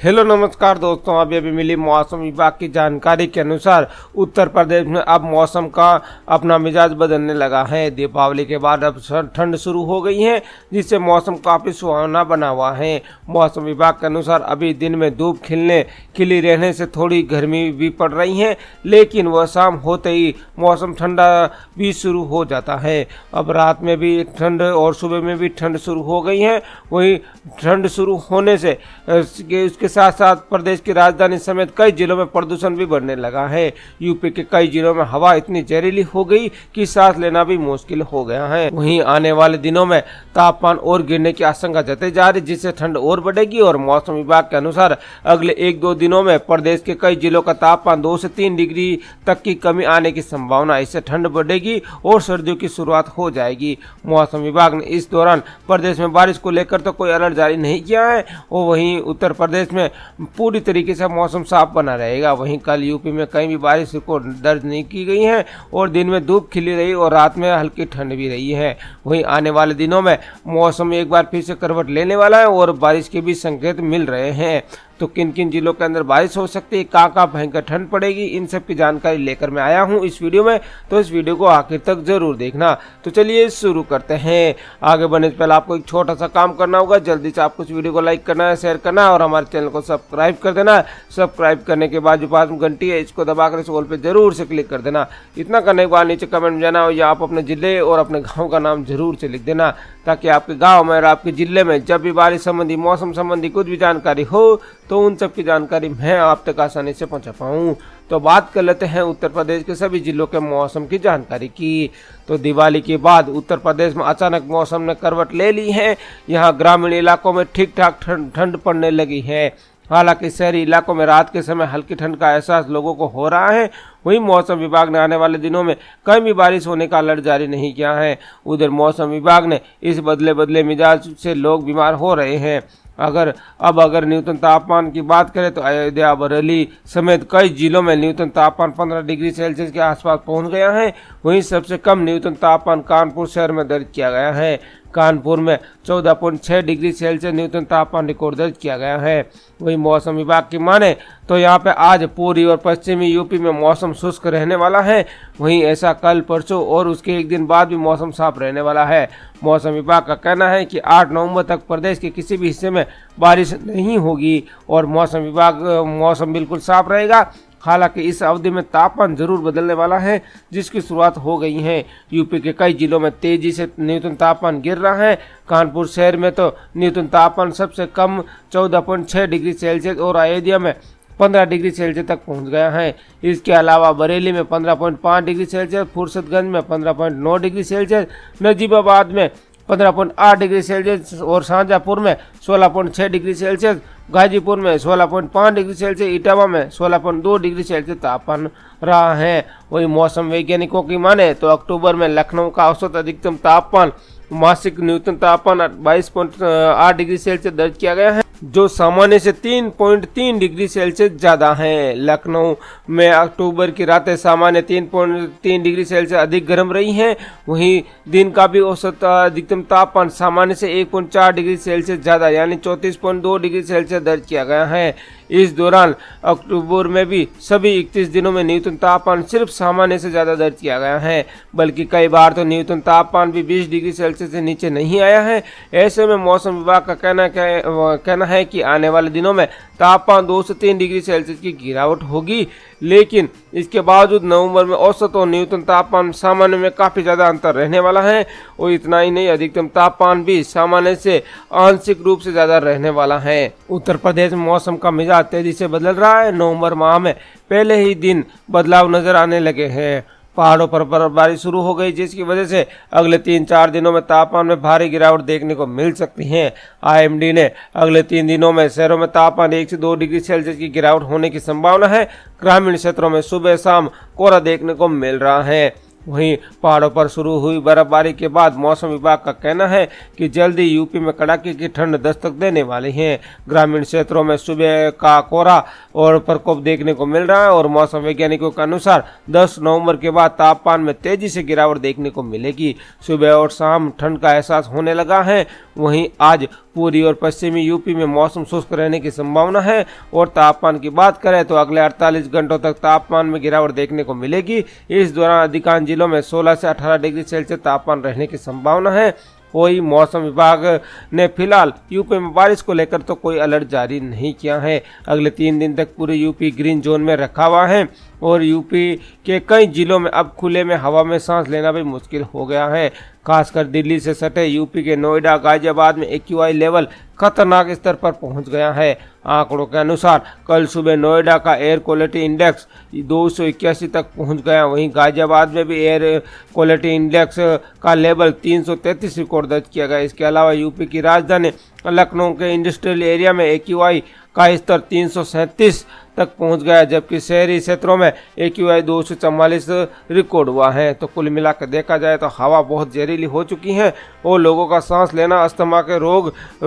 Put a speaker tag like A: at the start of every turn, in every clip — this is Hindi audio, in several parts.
A: हेलो नमस्कार दोस्तों, अभी मिली मौसम विभाग की जानकारी के अनुसार उत्तर प्रदेश में अब मौसम का अपना मिजाज बदलने लगा है। दीपावली के बाद अब ठंड शुरू हो गई है, जिससे मौसम काफ़ी सुहावना बना हुआ है। मौसम विभाग के अनुसार अभी दिन में धूप खिली रहने से थोड़ी गर्मी भी पड़ रही है, लेकिन वह शाम होते ही मौसम ठंडा भी शुरू हो जाता है। अब रात में भी ठंड और सुबह में भी ठंड शुरू हो गई है। वहीं ठंड शुरू होने से उसके साथ साथ प्रदेश की राजधानी समेत कई जिलों में प्रदूषण भी बढ़ने लगा है। यूपी के कई जिलों में हवा इतनी जहरीली हो गई कि सांस लेना भी मुश्किल हो गया है। वहीं आने वाले दिनों में तापमान और गिरने की आशंका जताई जा रही, जिससे ठंड और बढ़ेगी। और मौसम विभाग के अनुसार अगले 1-2 दिनों में प्रदेश के कई जिलों का तापमान 2 से 3 डिग्री तक की कमी आने की संभावना। इससे ठंड बढ़ेगी और सर्दियों की शुरुआत हो जाएगी। मौसम विभाग ने इस दौरान प्रदेश में बारिश को लेकर तो कोई अलर्ट जारी नहीं किया है, और वहीं उत्तर प्रदेश में पूरी तरीके से मौसम साफ बना रहेगा। वहीं कल यूपी में कहीं भी बारिश को दर्ज नहीं की गई है, और दिन में धूप खिली रही और रात में हल्की ठंड भी रही है। वहीं आने वाले दिनों में मौसम एक बार फिर से करवट लेने वाला है और बारिश के भी संकेत मिल रहे हैं। तो किन किन जिलों के अंदर बारिश हो सकती है, कहाँ भयंकर ठंड पड़ेगी, इन सब की जानकारी लेकर मैं आया हूँ इस वीडियो में। तो इस वीडियो को आखिर तक जरूर देखना। तो चलिए शुरू करते हैं। आगे बढ़ने से पहले आपको एक छोटा सा काम करना होगा। जल्दी से आपको इस वीडियो को लाइक करना है, शेयर करना है और हमारे चैनल को सब्सक्राइब कर देना है। सब्सक्राइब करने के बाद जो पास में घंटी है, इसको दबाकर इस ऑल पे जरूर से क्लिक कर देना। इतना करने के बाद नीचे कमेंट में जाना, या आप अपने जिले और अपने गाँव का नाम जरूर से लिख देना, ताकि आपके गाँव में और आपके जिले में जब भी बारिश संबंधी, मौसम संबंधी कुछ भी जानकारी हो तो उन सब की जानकारी मैं आप तक आसानी से पहुंचा पाऊं। तो बात कर लेते हैं उत्तर प्रदेश के सभी जिलों के मौसम की जानकारी की। तो दिवाली के बाद उत्तर प्रदेश में अचानक मौसम ने करवट ले ली है। यहाँ ग्रामीण इलाकों में ठीक ठाक ठंड पड़ने लगी है। हालांकि शहरी इलाकों में रात के समय हल्की ठंड का एहसास लोगों को हो रहा है। वहीं मौसम विभाग ने आने वाले दिनों में कहीं भी बारिश होने का अलर्ट जारी नहीं किया है। उधर मौसम विभाग ने इस बदले मिजाज से लोग बीमार हो रहे हैं। अगर न्यूनतम तापमान की बात करें तो अयोध्या, बरेली समेत कई जिलों में न्यूनतम तापमान 15 डिग्री सेल्सियस के आसपास पहुंच गया है। वहीं सबसे कम न्यूनतम तापमान कानपुर शहर में दर्ज किया गया है। कानपुर में 14.6 डिग्री सेल्सियस न्यूनतम तापमान रिकॉर्ड दर्ज किया गया है। वहीं मौसम विभाग की माने तो यहाँ पे आज पूर्वी और पश्चिमी यूपी में मौसम शुष्क रहने वाला है। वहीं ऐसा कल, परसों और उसके एक दिन बाद भी मौसम साफ रहने वाला है। मौसम विभाग का कहना है कि 8 नवंबर तक प्रदेश के किसी भी हिस्से में बारिश नहीं होगी और मौसम बिल्कुल साफ रहेगा। हालांकि इस अवधि में तापमान जरूर बदलने वाला है, जिसकी शुरुआत हो गई है। यूपी के कई जिलों में तेजी से न्यूनतम तापमान गिर रहा है। कानपुर शहर में तो न्यूनतम तापमान सबसे कम 14.6 डिग्री सेल्सियस और अयोध्या में 15 डिग्री सेल्सियस तक पहुंच गया है। इसके अलावा बरेली में 15.5 डिग्री सेल्सियस, फुर्सतगंज में 15.9 डिग्री सेल्सियस, नजीबाबाद में 15.8 डिग्री सेल्सियस और शाहजहाँपुर में 16.6 डिग्री सेल्सियस, गाजीपुर में 16.5 डिग्री सेल्सियस, इटावा में 16.2 डिग्री सेल्सियस तापमान रहा है। वही मौसम वैज्ञानिकों की माने तो अक्टूबर में लखनऊ का औसत अधिकतम तापमान, मासिक न्यूनतम तापमान 22.8 डिग्री सेल्सियस दर्ज किया गया है, जो सामान्य से 3.3 डिग्री सेल्सियस ज़्यादा है। लखनऊ में अक्टूबर की रातें सामान्य 3.3 डिग्री सेल्सियस अधिक गर्म रही हैं। वहीं दिन का भी औसत अधिकतम तापमान सामान्य से 1.4 डिग्री सेल्सियस ज़्यादा यानी 34.2 डिग्री सेल्सियस दर्ज किया गया है। इस दौरान अक्टूबर में भी सभी 31 दिनों में न्यूनतम तापमान सिर्फ सामान्य से ज़्यादा दर्ज किया गया है, बल्कि कई बार तो न्यूनतम तापमान भी 20 डिग्री सेल्सियस से नीचे नहीं आया है। ऐसे में मौसम विभाग का कहना है कि आने वाले दिनों में तापमान 2 से 3 डिग्री सेल्सियस की गिरावट होगी, लेकिन इसके बावजूद नवंबर में औसत और न्यूनतम तापमान सामान्य में काफ़ी ज़्यादा अंतर रहने वाला है। और इतना ही नहीं, अधिकतम तापमान भी सामान्य से आंशिक रूप से ज़्यादा रहने वाला है। उत्तर प्रदेश में मौसम का मिजाज तेजी से बदल रहा है। नवंबर माह में पहले ही दिन बदलाव नजर आने लगे हैं। पहाड़ों पर बर्फबारी शुरू हो गई, जिसकी वजह से अगले 3-4 दिनों में तापमान में भारी गिरावट देखने को मिल सकती है। आईएमडी ने अगले 3 दिनों में शहरों में तापमान 1 से 2 डिग्री सेल्सियस की गिरावट होने की संभावना है। ग्रामीण क्षेत्रों में सुबह शाम कोहरा देखने को मिल रहा है। वहीं पहाड़ों पर शुरू हुई बर्फबारी के बाद मौसम विभाग का कहना है कि जल्दी यूपी में कड़ाके की ठंड दस्तक देने वाली है। ग्रामीण क्षेत्रों में सुबह का कोहरा और प्रकोप देखने को मिल रहा है और मौसम वैज्ञानिकों के अनुसार 10 नवंबर के बाद तापमान में तेजी से गिरावट देखने को मिलेगी। सुबह और शाम ठंड का एहसास होने लगा है। वहीं आज पूर्वी और पश्चिमी यूपी में मौसम शुष्क रहने की संभावना है। और तापमान की बात करें तो अगले 48 घंटों तक तापमान में गिरावट देखने को मिलेगी। इस दौरान अधिकांश जिलों में 16 से 18 डिग्री सेल्सियस तापमान रहने की संभावना है। कोई मौसम विभाग ने फिलहाल यूपी में बारिश को लेकर तो कोई अलर्ट जारी नहीं किया है। अगले 3 दिन तक पूरे यूपी ग्रीन जोन में रखा हुआ है और यूपी के कई जिलों में अब खुले में हवा में सांस लेना भी मुश्किल हो गया है। खासकर दिल्ली से सटे यूपी के नोएडा गाजियाबाद में AQI लेवल खतरनाक स्तर पर पहुंच गया है। आंकड़ों के अनुसार कल सुबह नोएडा का एयर क्वालिटी इंडेक्स 281 तक पहुंच गया। वहीं गाजियाबाद में भी एयर क्वालिटी इंडेक्स का लेवल 333 रिकॉर्ड दर्ज किया गया। इसके अलावा यूपी की राजधानी लखनऊ के इंडस्ट्रियल एरिया में AQI का स्तर 337 तक पहुंच गया, जबकि शहरी क्षेत्रों में AQI 244 रिकॉर्ड हुआ है। तो कुल मिलाकर देखा जाए तो हवा बहुत जहरीली हो चुकी है और लोगों का सांस लेना, अस्थमा के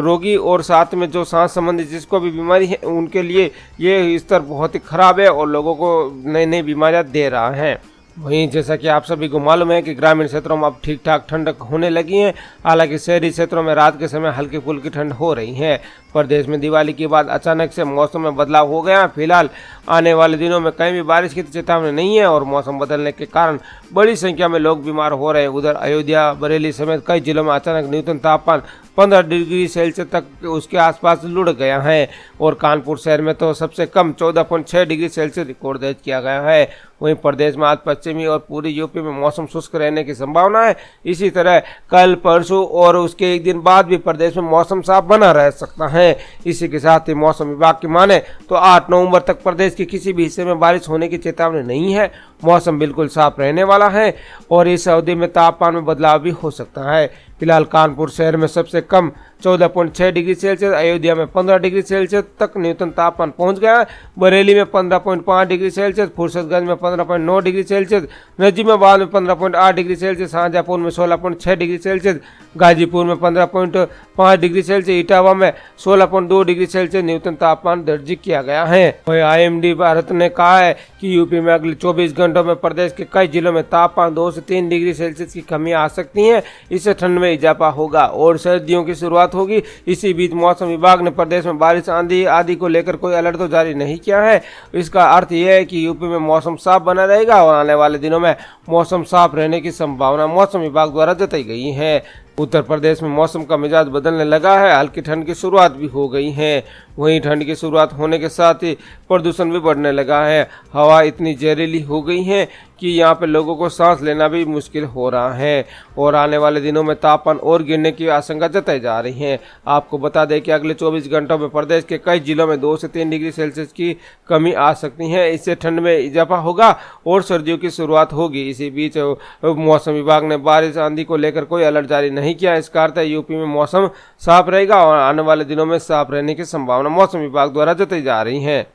A: रोगी और साथ में जो सांस संबंधी जिसको भी बीमारी है उनके लिए ये स्तर बहुत ही खराब है और लोगों को नई नई बीमारियां दे रहा है। वहीं जैसा कि आप सभी को मालूम है कि ग्रामीण क्षेत्रों में अब ठीक ठाक ठंडक होने लगी है। हालांकि शहरी क्षेत्रों में रात के समय हल्की फुल्की ठंड हो रही है। प्रदेश में दिवाली के बाद अचानक से मौसम में बदलाव हो गया। फिलहाल आने वाले दिनों में कहीं भी बारिश की चेतावनी नहीं है और मौसम बदलने के कारण बड़ी संख्या में लोग बीमार हो रहे हैं। उधर अयोध्या, बरेली समेत कई जिलों में अचानक न्यूनतम तापमान 15 डिग्री सेल्सियस तक उसके आसपास लुढ़ गया है और कानपुर शहर में तो सबसे कम 14.6 डिग्री सेल्सियस रिकॉर्ड दर्ज किया गया है। वहीं प्रदेश में आज पश्चिमी और पूरी यूपी में मौसम शुष्क रहने की संभावना है। इसी तरह कल, परसों और उसके एक दिन बाद भी प्रदेश में मौसम साफ बना रह सकता है। इसी के साथ ही मौसम विभाग की माने तो 8 नवंबर तक प्रदेश के किसी भी हिस्से में बारिश होने की चेतावनी नहीं है। मौसम बिल्कुल साफ रहने वाला है और इस अवधि में तापमान में बदलाव भी हो सकता है। फिलहाल कानपुर शहर में सबसे कम 14.6 डिग्री सेल्सियस, अयोध्या में 15 डिग्री सेल्सियस तक न्यूनतम तापमान पहुंच गया है। बरेली में 15.5 डिग्री सेल्सियस, फुर्सतगंज में 15.9 डिग्री सेल्सियस, नजीमाबाद में 15.8 डिग्री सेल्सियस, शाहजहाँपुर में 16.6 डिग्री सेल्सियस, गाजीपुर में 15.5 डिग्री सेल्सियस, इटावा में 16.2 डिग्री सेल्सियस न्यूनतम तापमान दर्ज किया गया है। वहीं IMD भारत ने कहा है कि यूपी में अगले 24 घंटों में प्रदेश के कई जिलों में तापमान 2 से 3 डिग्री सेल्सियस की कमी आ सकती है। इससे ठंड में इजाफा होगा और सर्दियों की शुरुआत होगी। इसी बीच मौसम विभाग ने प्रदेश में बारिश, आंधी आदि को लेकर कोई अलर्ट तो जारी नहीं किया है। इसका अर्थ यह है कि यूपी में मौसम साफ बना रहेगा और आने वाले दिनों में मौसम साफ रहने की संभावना मौसम विभाग द्वारा जताई गई है। उत्तर प्रदेश में मौसम का मिजाज बदलने लगा है। हल्की ठंड की शुरुआत भी हो गई है। वहीं ठंड की शुरुआत होने के साथ ही प्रदूषण भी बढ़ने लगा है। हवा इतनी जहरीली हो गई है कि यहाँ पे लोगों को सांस लेना भी मुश्किल हो रहा है और आने वाले दिनों में तापमान और गिरने की आशंका जताई जा रही है। आपको बता दें कि अगले 24 घंटों में प्रदेश के कई जिलों में 2 से 3 डिग्री सेल्सियस की कमी आ सकती है। इससे ठंड में इजाफा होगा और सर्दियों की शुरुआत होगी। इसी बीच मौसम विभाग ने बारिश, आंधी को लेकर कोई अलर्ट जारी नहीं किया। इसका अर्थ है यूपी में मौसम साफ रहेगा और आने वाले दिनों में साफ रहने की संभावना मौसम विभाग द्वारा जताई जा रही है।